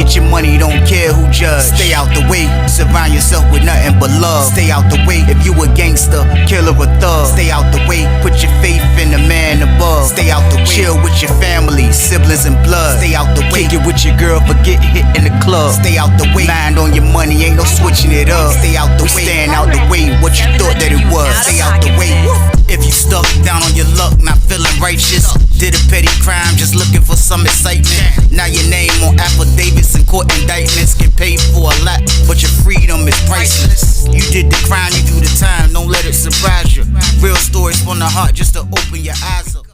Get your money, don't care who judge. Stay out the way, surround yourself with nothing but love. Stay out the way, if you a gangster, killer or thug. Stay out the way, put your faith in the man above. Stay out the way, chill with your family, siblings and blood. Stay out the way, kick it with your girl, forget hit in the club. Stay out the way, mind on your money, ain't no switching it up. Stay out the way, stand out the way, what you thought that it was. Stay out the way. If you stuck down on your luck, not feeling righteous, did a petty crime, just looking for some excitement. Now your name on affidavits and court indictments, get paid for a lot, but your freedom is priceless. You did the crime, you do the time, don't let it surprise you. Real stories from the heart, just to open your eyes up.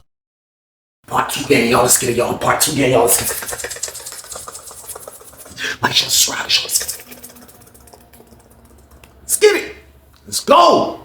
Part 2 gang, y'all, let's get it, y'all. Part 2 gang, y'all, let's get it. Like, share, subscribe, let's get it. Let's go.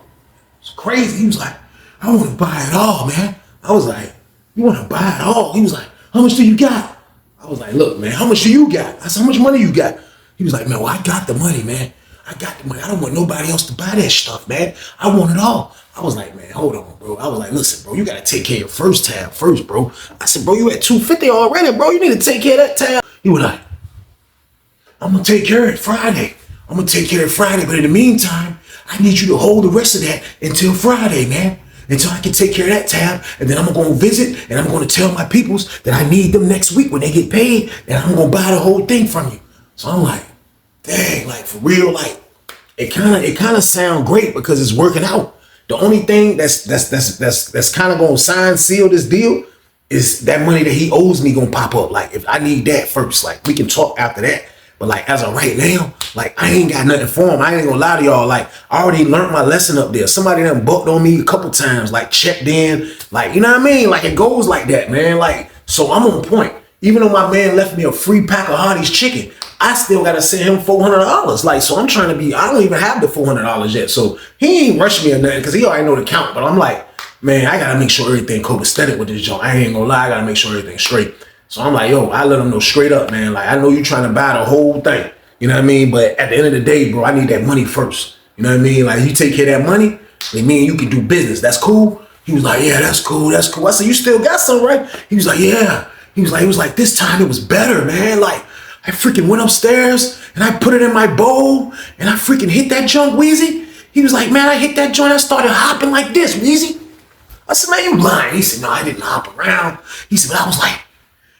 It's crazy. He was like, I want to buy it all, man. I was like, you want to buy it all? He was like, how much do you got? I was like, look, man, how much do you got? I said, how much money you got? He was like, man, well, I got the money, man. I got the money. I don't want nobody else to buy that stuff, man. I want it all. I was like, man, hold on, bro. I was like, listen, bro, you got to take care of your first tab first, bro. I said, bro, you at 250 already, bro. You need to take care of that tab. He was like, I'm going to take care of it Friday. I'm going to take care of it Friday. But in the meantime, I need you to hold the rest of that until Friday, man. Until I can take care of that tab. And then I'm going to visit and I'm going to tell my peoples that I need them next week when they get paid. And I'm going to buy the whole thing from you. So I'm like, dang, like for real, like it kind of sound great because it's working out. The only thing that's kind of going to seal this deal is that money that he owes me going to pop up. Like if I need that first, like we can talk after that. But like as of right now, like I ain't got nothing for him. I ain't gonna lie to y'all. Like I already learned my lesson up there. Somebody done bucked on me a couple times, like checked in, like, you know what I mean? Like it goes like that, man. Like, so I'm on point. Even though my man left me a free pack of Hardee's chicken, I still gotta send him $400. Like, so I'm trying to be, I don't even have the $400 yet. So he ain't rushed me or nothing because he already know the count. But I'm like, man, I gotta make sure everything copacetic with this joint. I ain't gonna lie, I gotta make sure everything's straight. So I'm like, yo, I let him know straight up, man. Like, I know you trying to buy the whole thing. You know what I mean? But at the end of the day, bro, I need that money first. You know what I mean? Like, you take care of that money, then me and you can do business. That's cool. He was like, yeah, that's cool. That's cool. I said, you still got some, right? He was like, yeah. He was like, this time it was better, man. Like, I freaking went upstairs and I put it in my bowl and I freaking hit that junk, Weezy. He was like, man, I hit that joint. I started hopping like this, Weezy. I said, man, you lying. He said, no, I didn't hop around. He said, but I was like,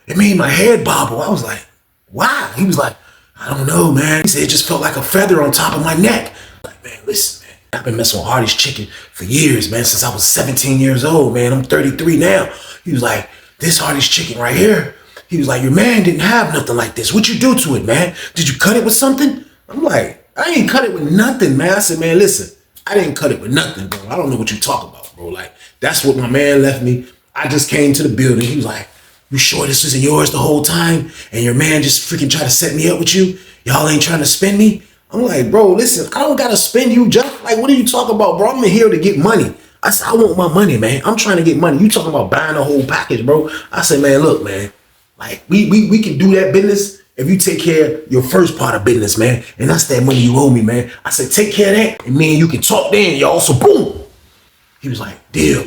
it made my head bobble. I was like, why? He was like, I don't know, man. He said, it just felt like a feather on top of my neck. Like, man, listen, man. I've been messing with Hardee's chicken for years, man, since I was 17 years old, man. I'm 33 now. He was like, this Hardee's chicken right here. He was like, your man didn't have nothing like this. What you do to it, man? Did you cut it with something? I'm like, I ain't cut it with nothing, man. I said, man, listen, I didn't cut it with nothing, bro. I don't know what you talking about, bro. Like, that's what my man left me. I just came to the building. He was like, you sure this isn't yours the whole time? And your man just freaking tried to set me up with you? Y'all ain't trying to spend me? I'm like, bro, listen, I don't gotta spend you, Jeff. Like, what are you talking about, bro? I'm in here to get money. I said, I want my money, man. I'm trying to get money. You talking about buying the whole package, bro? I said, man, look, man. Like, we can do that business if you take care of your first part of business, man. And that's that money you owe me, man. I said, take care of that, and me and you can talk then, y'all. So, boom. He was like, deal,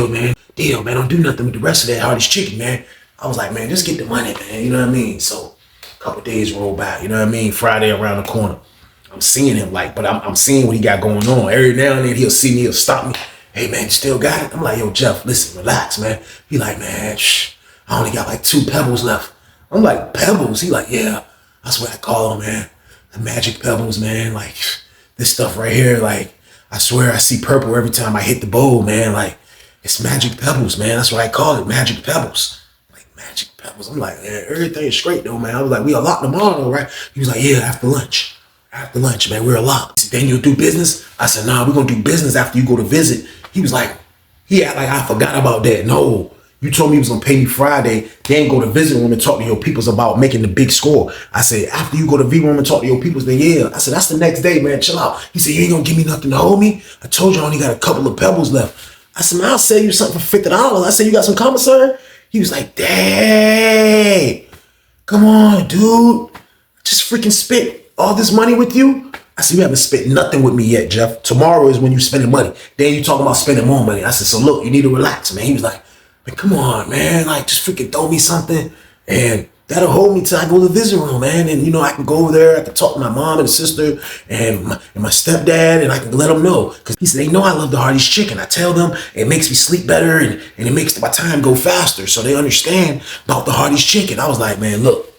man. Deal, man. Don't do nothing with the rest of that Hardee's chicken, man. I was like, man, just get the money, man. You know what I mean? So a couple of days roll by. You know what I mean? Friday around the corner. I'm seeing him, like, but I'm seeing what he got going on. Every now and then he'll see me, he'll stop me. Hey, man, you still got it? I'm like, yo, Jeff, listen, relax, man. He like, man, I only got like 2 pebbles left. I'm like, pebbles? He like, yeah. That's what I call them, man. The magic pebbles, man. Like, this stuff right here, like, I swear I see purple every time I hit the bowl, man. Like, it's magic pebbles, man. That's what I call it, magic pebbles. Like, magic pebbles. I'm like, man, everything's straight, though, man. I was like, we are locked tomorrow, right? He was like, yeah, after lunch. After lunch, man, we're locked. Then you'll do business? I said, nah, we're going to do business after you go to visit. He was like, he act like I forgot about that. No, you told me you was going to pay me Friday, then go to visit room and talk to your peoples about making the big score. I said, after you go to V room and talk to your peoples, then yeah. I said, that's the next day, man. Chill out. He said, you ain't going to give me nothing to hold me? I told you I only got a couple of pebbles left. I said, man, I'll sell you something for $50. I said, you got some commissary? He was like, dang, come on, dude. Just freaking spent all this money with you? I said, you haven't spent nothing with me yet, Jeff. Tomorrow is when you spending money. Then you talking about spending more money. I said, so look, you need to relax, man. He was like, man, come on, man. Like, just freaking throw me something. And that'll hold me till I go to the visiting room, man. And, you know, I can go over there, I can talk to my mom and sister and my stepdad, and I can let them know. Because he said, they know I love the Hardee's chicken. I tell them it makes me sleep better and it makes my time go faster. So they understand about the Hardee's chicken. I was like, man, look,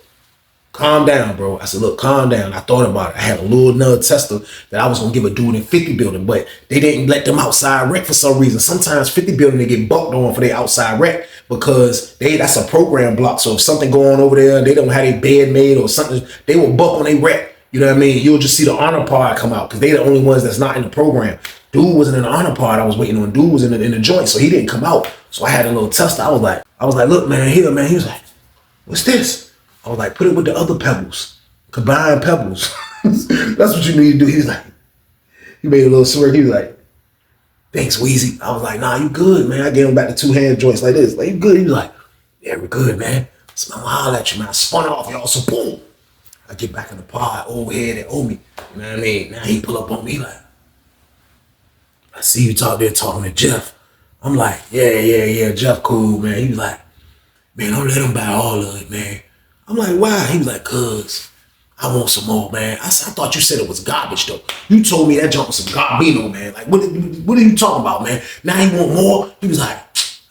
calm down, bro. I said, look, calm down. I thought about it. I had a little nug tester that I was going to give a dude in 50 building, but they didn't let them outside rec for some reason. Sometimes 50 building, they get bucked on for their outside rec because that's a program block. So if something going on over there, they don't have a bed made or something, they will buck on their rec. You know what I mean? You'll just see the honor pod come out because they're the only ones that's not in the program. Dude wasn't in the honor pod I was waiting on. Dude was in the joint, so he didn't come out. So I had a little tester. I was like, look, man, here, man. He was like, what's this? I was like, put it with the other pebbles. Combine pebbles. That's what you need to do. He was like, he made a little smirk. He was like, thanks, Weezy. I was like, nah, you good, man. I gave him back the 2 hand joints like this. Like, you good? He was like, yeah, we're good, man. So I'm gonna holler at you, man. I spun off, y'all. So boom. I get back in the pod, old head and owe me. You know what I mean? Now he pull up on me like, I see you talking to Jeff. I'm like, yeah, Jeff cool, man. He was like, man, don't let him buy all of it, man. I'm like, why? He was like, cuz I want some more, man. I said, I thought you said it was garbage, though. You told me that junk was some garbino, man. Like, what are you talking about, man? Now he want more? He was like,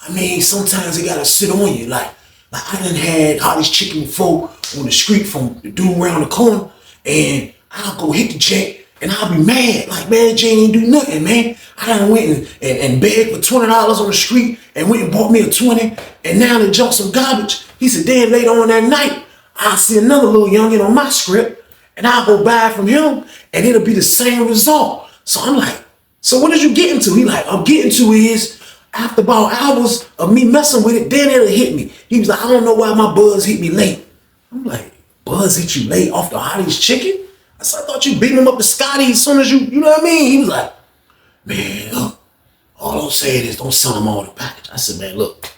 I mean, sometimes he gotta sit on you. Like I done had Hardee's chicken before on the street from the dude around the corner, and I'll go hit the check, and I'll be mad. Like, man, Jane ain't do nothing, man. I done went and begged for $20 on the street and went and bought me a 20, and now they jumped some garbage. He said, then later on that night, I'll see another little youngin on my script, and I'll go buy it from him, and it'll be the same result. So I'm like, so what is you getting to? He like, I'm getting to is, after about hours of me messing with it, then it'll hit me. He was like, I don't know why my buzz hit me late. I'm like, buzz hit you late off the Hardee's chicken? I said, I thought you beat him up to Scotty as soon as you know what I mean? He was like, man, look, all I'm saying is don't sell them all the package. I said, man, look,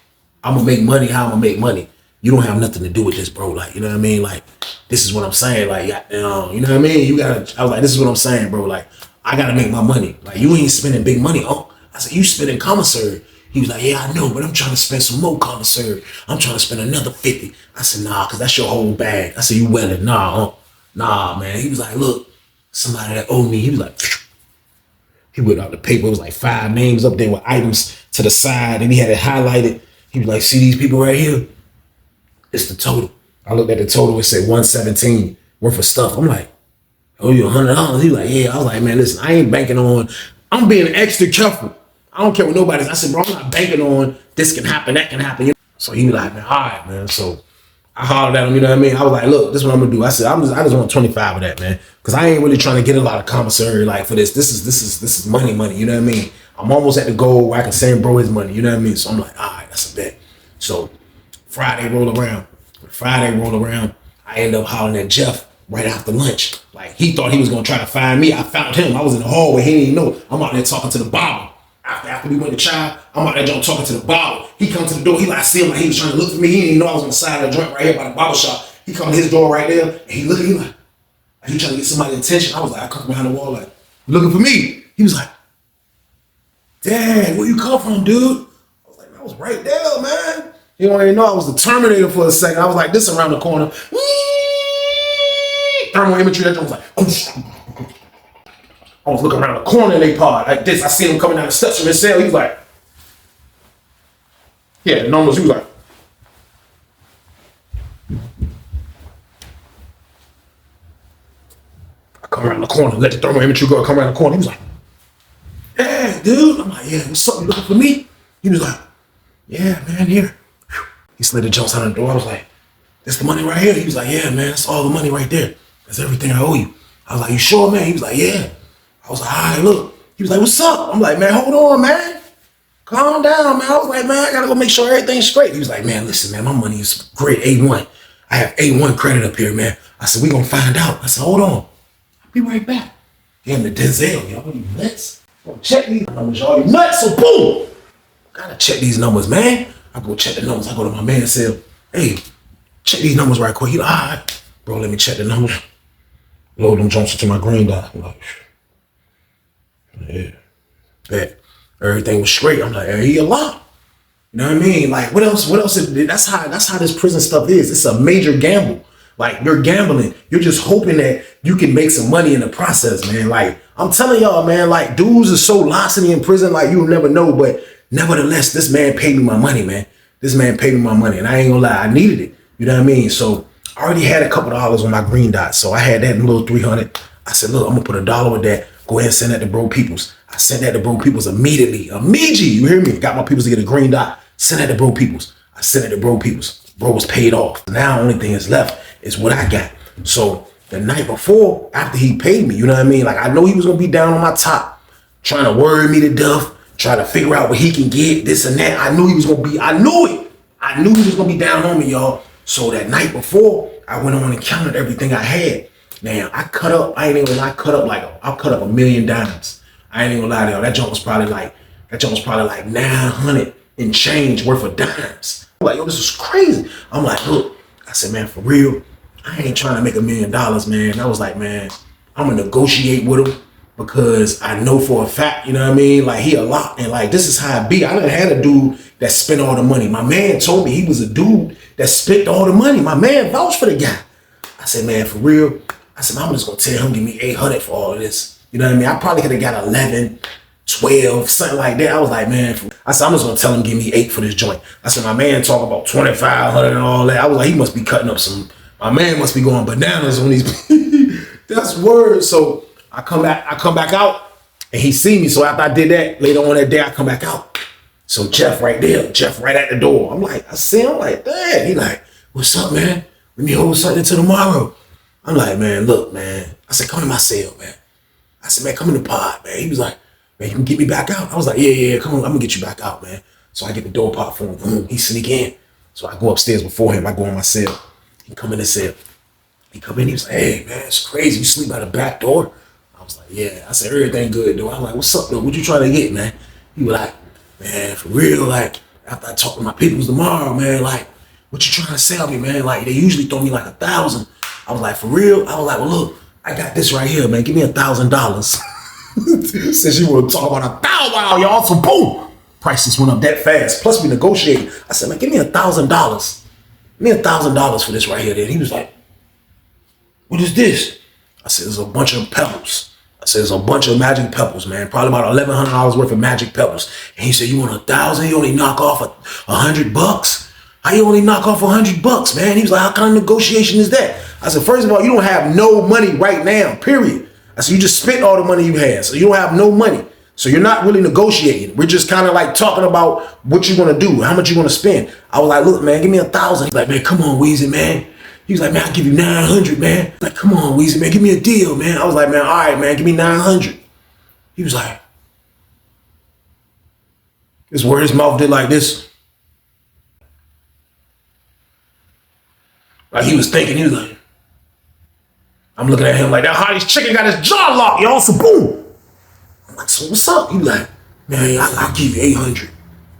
I'm gonna make money how I'm gonna make money. You don't have nothing to do with this, bro. Like, you know what I mean? Like, this is what I'm saying. Like, you know what I mean? I was like, this is what I'm saying, bro. Like, I gotta make my money. Like, you ain't spending big money. Oh, I said, you spending commissary. He was like, yeah, I know, but I'm trying to spend some more commissary. I'm trying to spend another 50. I said, nah, cause that's your whole bag. I said, you welling? Nah, man. He was like, look, somebody that owed me. He was like, he whipped out the paper. It was like 5 names up there with items to the side, and he had it highlighted. He was like, see these people right here? It's the total. I looked at the total. It said 117 worth of stuff. I'm like, oh, you $100? He was like, yeah. I was like, man, listen, I ain't banking on. I'm being extra careful. I don't care what nobody's. I said, bro, I'm not banking on this can happen, that can happen. So he was like, man, all right, man. So I hollered at him, you know what I mean? I was like, look, this is what I'm gonna do. I said, I just want 25 of that, man. Cause I ain't really trying to get a lot of commissary like for this. This is money, you know what I mean? I'm almost at the goal where I can send bro his money, you know what I mean? So I'm like, all right, that's a bet. So Friday roll around, I end up hollering at Jeff right after lunch. Like, he thought he was gonna try to find me. I found him. I was in the hallway. He didn't even know. I'm out there talking to the barber. After we went to Child, I'm out there talking to the barber. He come to the door. He like, I see him like he was trying to look for me. He didn't even know I was on the side of the joint right here by the barber shop. He come to his door right there, and he look at me like, are you trying to get somebody's attention? I was like, I come behind the wall like, looking for me. He was like, Dad, where you come from, dude? I was like, man, I was right there, man. You don't even know I was the Terminator for a second. I was like this around the corner. Thermal imagery, that was like, I was looking around the corner in they pod like this. I seen him coming down the steps from his cell. He was like, yeah, the numbers. He was like, I come around the corner, let the thermal imagery go. Come around the corner. He was like, hey, dude. I'm like, yeah, what's up? You looking for me? He was like, yeah, man, here. He slid the jumps out of the door. I was like, that's the money right here. He was like, yeah, man, that's all the money right there. That's everything I owe you. I was like, you sure, man? He was like, yeah. I was like, all right, look. He was like, what's up? I'm like, man, hold on, man. Calm down, man. I was like, man, I gotta go make sure everything's straight. He was like, man, listen, man, my money is great, A1. I have A1 credit up here, man. I said, we gonna find out. I said, hold on. I'll be right back. Damn, the Denzel, y'all, you nuts? Go check these numbers, y'all. You nuts? So boom. Gotta check these numbers, man. I go check the numbers. I go to my man's cell. Hey, check these numbers right quick. He like, all right. Bro, let me check the numbers. Load them jumps into my green dot. I'm like, yeah. Bet. Everything was straight. I'm like, hey, he a lot. You know what I mean? Like what else? What else? That's how this prison stuff is. It's a major gamble. Like you're gambling. You're just hoping that you can make some money in the process, man. Like I'm telling y'all, man, like dudes are so larceny in prison, like you'll never know. But nevertheless, this man paid me my money, man. This man paid me my money, and I ain't gonna lie, I needed it. You know what I mean? So I already had a couple dollars on my green dot, so I had that in a little 300. I said, look, I'm gonna put $1 with that. Go ahead and send that to Bro Peoples. I sent that to Bro Peoples immediately. Immediately, you hear me? Got my peoples to get a green dot. Send that to Bro Peoples. I sent it to Bro Peoples. Bro was paid off. Now only thing that's left is what I got. So the night before, after he paid me, you know what I mean? Like I know he was gonna be down on my top, trying to worry me to death, trying to figure out what he can get, this and that. I knew he was gonna be, I knew it. I knew he was gonna be down on me, y'all. So that night before, I went on and counted everything I had. Man, I cut up, I ain't even gonna lie, I cut up $1 million dimes. I ain't even gonna lie to y'all. That joint was probably like 900 and change worth of dimes. I'm like, yo, this is crazy. I'm like, look, I said, man, for real, I ain't trying to make $1 million, man. I was like, man, I'm gonna negotiate with him because I know for a fact, you know what I mean? Like he a lot, and like this is how it be. I done had a dude that spent all the money. My man told me he was a dude that spent all the money. My man vouched for the guy. I said, man, for real. I said, I'm just gonna tell him give me 800 for all of this. You know what I mean? I probably could have got 11, 12, something like that. I was like, man, I said, I'm just gonna tell him give me 8 for this joint. I said, my man talk about 2,500 and all that. I was like, he must be cutting up some. My man must be going bananas on these. That's word. So I come back out, and he see me. So after I did that, later on that day, I come back out. So Jeff right there, Jeff right at the door. I'm like, I see him like, damn. He like, what's up, man? Let me hold something till tomorrow. I'm like, man, look, man. I said, come to my cell, man. I said, man, come in the pod, man. He was like, man, you can get me back out. I was like, yeah, come on, I'm gonna get you back out, man. So I get the door pop for him. Boom, he sneak in. So I go upstairs before him. I go in my cell. He come in the cell. He come in, he was like, hey, man, it's crazy. You sleep by the back door? I was like, yeah. I said, everything good, though. I was like, what's up, though? What you trying to get, man? He was like, man, for real, like, after I talk to my peoples tomorrow, man, like, what you trying to sell me, man? Like, they usually throw me like 1,000. I was like, for real? I was like, well, look, I got this right here, man. Give me $1,000. Since you want to talk about $1,000, y'all, so boom, prices went up that fast. Plus, we negotiated. I said, man, give me $1,000. Give me $1,000 for this right here. Then he was like, what is this? I said, there's a bunch of pebbles. I said, there's a bunch of magic pebbles, man. Probably about $1,100 worth of magic pebbles. And he said, you want 1,000? You only knock off $100? How you only knock off $100, man? He was like, how kind of negotiation is that? I said, first of all, you don't have no money right now, period. I said, you just spent all the money you had. So you don't have no money. So you're not really negotiating. We're just kind of like talking about what you're going to do, how much you're going to spend. I was like, look, man, give me 1,000. He's like, man, come on, Weezy, man. He was like, man, I'll give you 900, man. Like, come on, Weezy, man, give me a deal, man. I was like, man, all right, man, give me 900. He was like, this where his mouth did like this. Like he was thinking, he was like, I'm looking at him like, that Hardy's chicken got his jaw locked, y'all, so boom. I'm like, so what's up? He was like, man, I'll give you 800.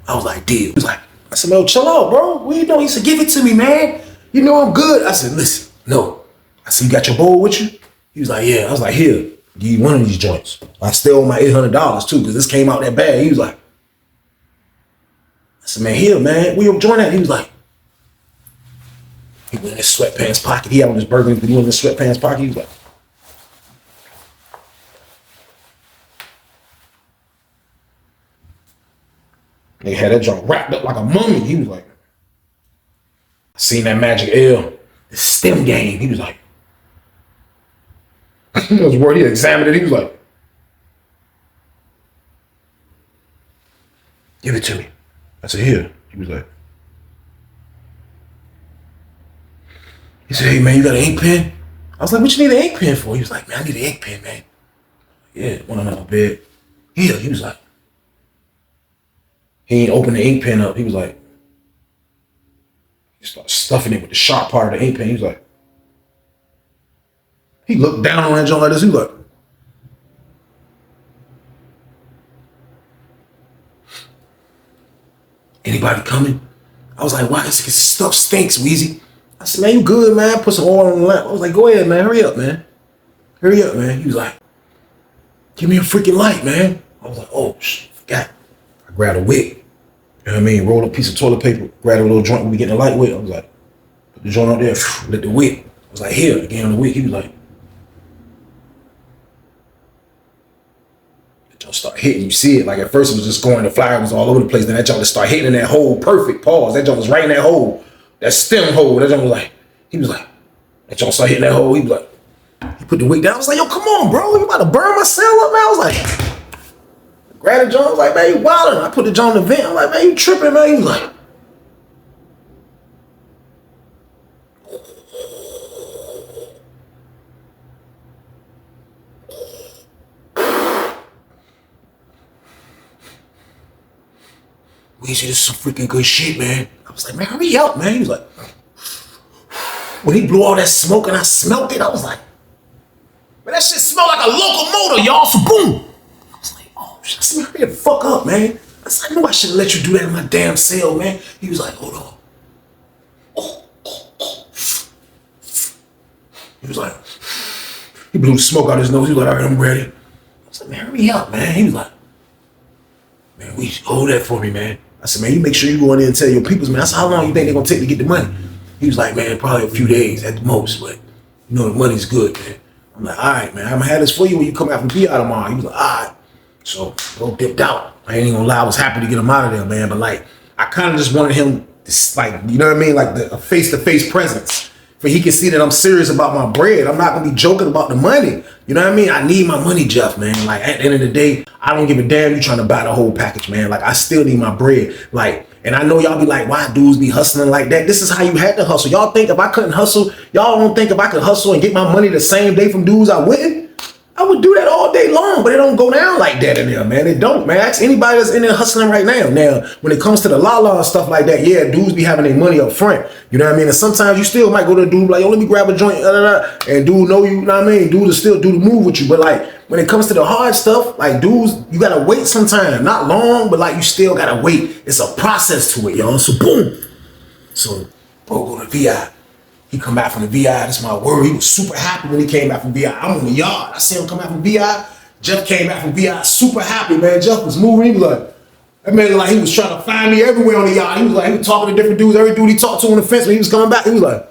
I was like, deal. He was like, I said, man, chill out, bro. What you doing? He said, give it to me, man. You know I'm good. I said, listen, no. I said, you got your bowl with you? He was like, yeah. I was like, here, give you one of these joints. I still owe my $800 too, because this came out that bad. He was like, I said, man, here, man, where your joint at? He was like, he went in his sweatpants pocket. He had on his burger, he went in his sweatpants pocket. He was like, they had that joint wrapped up like a mummy. He was like, I seen that Magic L, the STEM game. He was like, he was worried. He examined it. He was like, give it to me. I said, here. He was like, he said, hey, man, you got an ink pen? I was like, what you need an ink pen for? He was like, man, I need an ink pen, man. Yeah, one on my bed. Here. He was like, he ain't opened the ink pen up. He was like, he started stuffing it with the sharp part of the ink pen. He was like, he looked down on that joint like this. He was like, anybody coming? I was like, why? This stuff stinks, Weezy. I said, man, you good, man? Put some oil on the lamp. I was like, go ahead, man. Hurry up, man. Hurry up, man. He was like, give me a freaking light, man. I was like, oh, forgot. I grabbed a wick. know what I mean? Roll up a piece of toilet paper, grab a little joint we be getting a light with. I was like, put the joint out there, lit the wick. I was like, here, I gave him the wick. He was like, that joint start hitting. You see it. Like at first it was just going, the flyer was all over the place. Then that joint just start hitting in that hole. Perfect pause. That joint was right in that hole. That stem hole. That joint was like, he was like, that joint started hitting that hole. He was like, he put the wick down. I was like, yo, come on, bro. You about to burn my cell up, man? I was like, grabbed the joint. I was like, man, you wildin'. I put the joint in the vent. I'm like, man, you tripping, man. He was like, Weezy, this is some freaking good shit, man. I was like, man, hurry up, man. He was like, when he blew all that smoke and I smelt it, I was like, man, that shit smelled like a locomotive, y'all. So boom. I was like, oh shit, I said, hurry the fuck up, man. I said, I knew I shouldn't let you do that in my damn cell, man. He was like, hold on. He was like, he blew the smoke out his nose. He was like, all right, I'm ready. I was like, man, hurry up, man. He was like, man, hold that for me, man. I said, man, you make sure you go in there and tell your peoples, man. I said, how long you think they're gonna take to get the money? He was like, man, probably a few days at the most, but you know the money's good, man. I'm like, all right, man, I'm gonna have this for you when you come out from PI tomorrow. He was like, all right. So bro dipped out. I ain't gonna lie, I was happy to get him out of there, man. But like, I kind of just wanted him to, like, you know what I mean? Like a face-to-face presence. For he can see that I'm serious about my bread. I'm not gonna be joking about the money. You know what I mean? I need my money, Jeff, man. Like at the end of the day, I don't give a damn you trying to buy the whole package, man. Like I still need my bread. Like, and I know y'all be like, why dudes be hustling like that? This is how you had to hustle. Y'all think if I couldn't hustle, y'all don't think if I could hustle and get my money the same day from dudes I wouldn't? I would do that all day long, but it don't go down like that in there, man. It don't, man. Ask anybody that's in there hustling right now. Now, when it comes to the la-la and stuff like that, yeah, dudes be having their money up front. You know what I mean? And sometimes you still might go to a dude like, yo, let me grab a joint, and dude know you know what I mean? Dude will still do the move with you. But like, when it comes to the hard stuff, like dudes, you gotta wait sometime. Not long, but like you still gotta wait. It's a process to it, y'all. So boom. So, bro, go to VI. He come back from the VI, that's my word. He was super happy when he came back from VI. I'm on the yard. I see him come back from VI. Jeff came back from VI, super happy, man. Jeff was moving. He was like, that man looked like he was trying to find me everywhere on the yard. He was like, he was talking to different dudes. Every dude he talked to on the fence when he was coming back, he was like,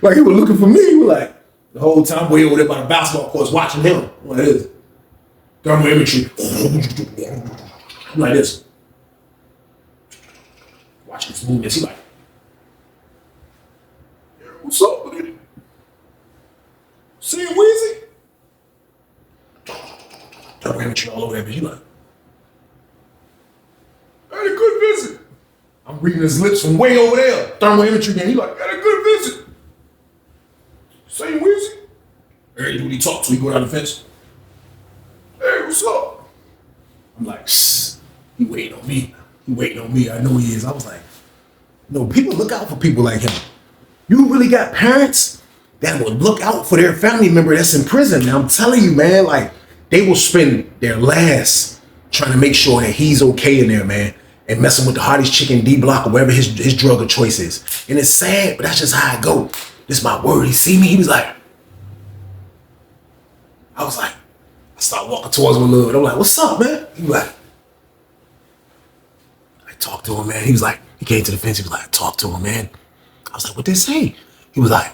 like he was looking for me. He was like, the whole time way over there by the basketball courts watching him. What is it? Thermal imagery. I'm like this. Watching his movements. He like, what's up with it? See Weezy? Thermal imagery all over that bitch. He like, had a good visit. I'm reading his lips from way over there. Thermal imagery again. He like, had a good visit. Say Weezy? Every dude he talked to, he go down the fence. Hey, what's up? I'm like, shh, he waiting on me. He waiting on me. I know he is. I was like, no, people look out for people like him. You really got parents that will look out for their family member that's in prison. Now I'm telling you, man, like they will spend their last trying to make sure that he's okay in there, man, and messing with the hardest chicken D Block or whatever his drug of choice is. And it's sad, but that's just how I go. This is my word. He see me, he was like, I was like, I start walking towards him a little bit. I'm like, what's up, man? He was like, I talked to him, man. He was like, he came to the fence. He was like, I talked to him, man. I was like, what they say? He was like,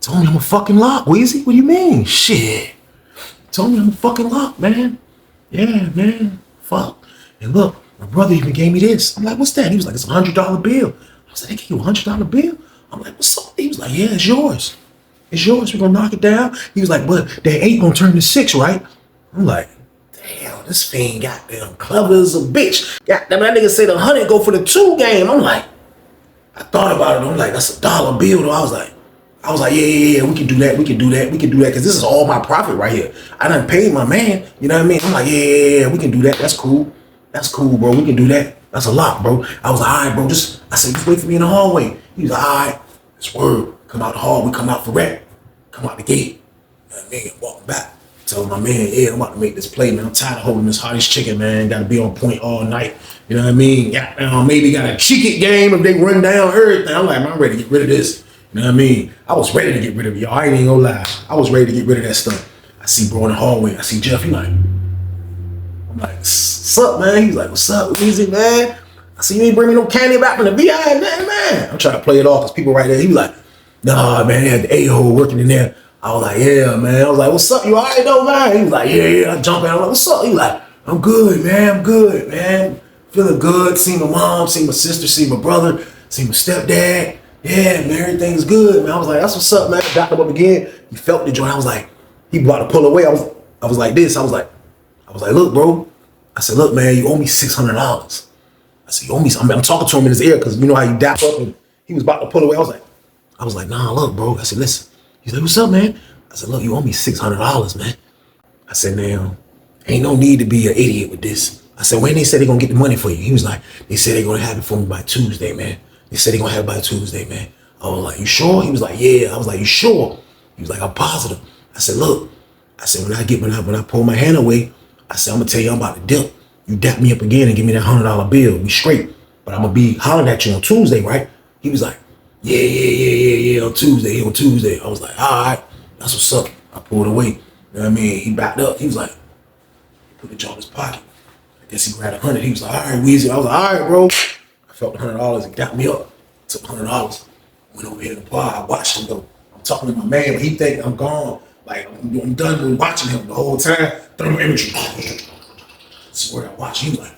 told me I'm a fucking lock, Weezy. What do you mean? Shit. Told me I'm a fucking lock, man. Yeah, man. Fuck. And look, my brother even gave me this. I'm like, what's that? He was like, it's a $100 bill. I was like, they gave you a $100 bill? I'm like, what's up? He was like, yeah, it's yours. It's yours. We're gonna knock it down. He was like, but that 8 gonna turn to 6, right? I'm like, damn, this fiend goddamn clever as a bitch. Goddamn, that nigga said 100 go for the 2 game. I'm like, I thought about it. I'm like, that's a $1 bill though. I was like, yeah, we can do that. We can do that. Because this is all my profit right here. I done paid my man. You know what I mean? I'm like, yeah, we can do that. That's cool. That's cool, bro. We can do that. That's a lot, bro. I was like, all right, bro. I said, just wait for me in the hallway. He was like, all right, it's word. Come out the hall. We come out for rep. Come out the gate. You know what I mean? Walking back. Tell my man, yeah, I'm about to make this play, man. I'm tired of holding this hottest chicken, man. Got to be on point all night. You know what I mean? Yeah, maybe got a cheek it game if they run down everything. I'm like, man, I'm ready to get rid of this. You know what I mean? I was ready to get rid of it, y'all. I ain't even gonna lie. I was ready to get rid of that stuff. I see bro in the hallway. I see Jeff. He like, I'm I'm like, what's up, man? He's like, what's up, Weezy, man? I see you ain't bring me no candy back from the VI, man. I'm trying to play it off because people right there. He was like, nah, man, they had the a-hole working in there. I was like, yeah, man. I was like, what's up? You all right though, man? He was like, yeah. I jumped in. I was like, what's up? He was like, I'm good, man. I'm good, man. Feeling good. See my mom, see my sister, see my brother, see my stepdad. Yeah, man, everything's good, man. I was like, that's what's up, man. I backed him up again. He felt the joint. I was like, he about to pull away. I was like this. I was like, look, bro. I said, look, man, you owe me $600. I said, you owe me something. I'm talking to him in his ear because you know how you dap up and he was about to pull away. I was like, nah, look, bro. I said, listen. He's like, what's up, man? I said, look, you owe me $600, man. I said, now, ain't no need to be an idiot with this. I said, when they said they're going to get the money for you? He was like, they said they're going to have it for me by Tuesday, man. They said they're going to have it by Tuesday, man. I was like, you sure? He was like, yeah. I was like, you sure? He was like, I'm positive. I said, look. I said, when I pull my hand away, I said, I'm going to tell you I'm about to dip. You dap me up again and give me that $100 bill. We straight. But I'm going to be hollering at you on Tuesday, right? He was like, yeah, on Tuesday. I was like, all right, that's what's up. I pulled away. You know what I mean? He backed up. He was like, put the jaw in his pocket. I guess he grabbed 100. He was like, all right, Weezy. I was like, all right, bro. I felt the $100. He got me up. Took $100. Went over here to the bar. I watched him go. I'm talking to my man, but he think I'm gone. Like, I'm done with watching him the whole time. Thermal imagery. Swear I watched him. Like,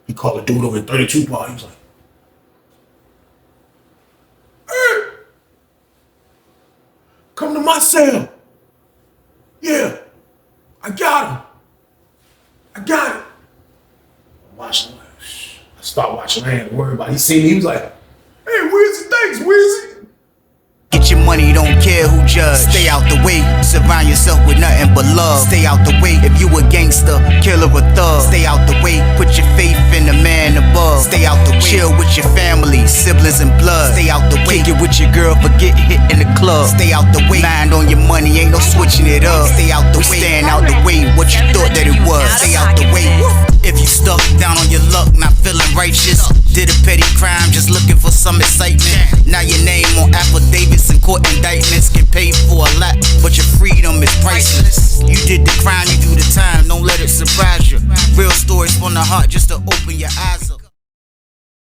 he called a dude over at 32 bar. He was like, hey, come to my cell. Yeah, I got him. I got it. I watched him. I started watching. I ain't had to worry about it. He seen me. He was like, hey, Weezy, thanks, Weezy. Get your money, don't care who judge. Stay out the way, surround yourself with nothing but love. Stay out the way if you a gangster, killer or thug. Stay out the way, put your faith in the man above. Stay out the way, chill with your family, siblings and blood. Stay out the way, kick it with your girl, forget hit in the club. Stay out the way, mind on your money, ain't no switching it up. Stay out the way, stand out the way, what you thought that it was. Stay out the way. If you stuck down on your luck, not feeling righteous, did a petty crime, just looking for some excitement. Now your name on affidavits and court indictments get paid for a lot, but your freedom is priceless. You did the crime, you do the time, don't let it surprise you. Real stories from the heart just to open your eyes up.